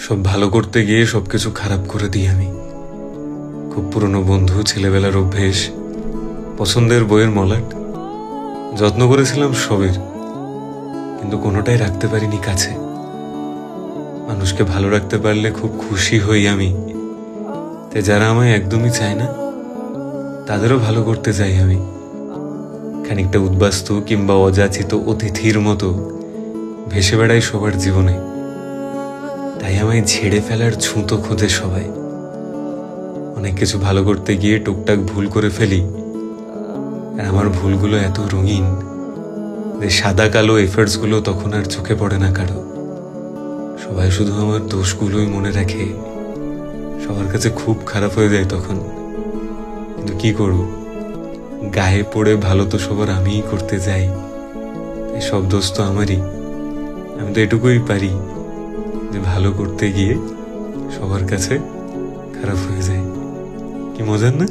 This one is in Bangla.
সব ভালো করতে গিয়ে সবকিছু খারাপ করে দিই আমি। খুব পুরনো বন্ধু, ছেলেবেলার অভ্যেস, পছন্দের বইয়ের মলাট, যত্ন করেছিলাম সবের, কিন্তু কোনোটাই রাখতে পারিনি কাছে। মানুষকে ভালো রাখতে পারলে খুব খুশি হই আমি, তাই যারা আমায় একদমই চায় না তাদেরও ভালো করতে চাই আমি। খানিকটা উদ্বাস্তু কিংবা অযাচিত অতিথির মতো ভেসে বেড়াই সবার জীবনে, তাই আমায় ঝেড়ে ফেলার ছুঁতো খোঁজে সবাই। অনেক কিছু ভালো করতে গিয়ে টুকটাক ভুল করে ফেলি, আর আমার ভুলগুলো এত রঙিন যে সাদা কালো এফার্টসগুলো তখন আর চোখে পড়ে না কারো। সবাই শুধু আমার দোষগুলোই মনে রাখে, সবার কাছে খুব খারাপ হয়ে যায় তখন। কিন্তু কি করব, গায়ে পড়ে ভালো তো সবার আমিই করতে যাই, তাই সব দোষ তো আমারই। আমি তো এটুকুই পারি যে ভালো করতে গিয়ে সবার কাছে খারাপ হয়ে যায়। কি মজার না?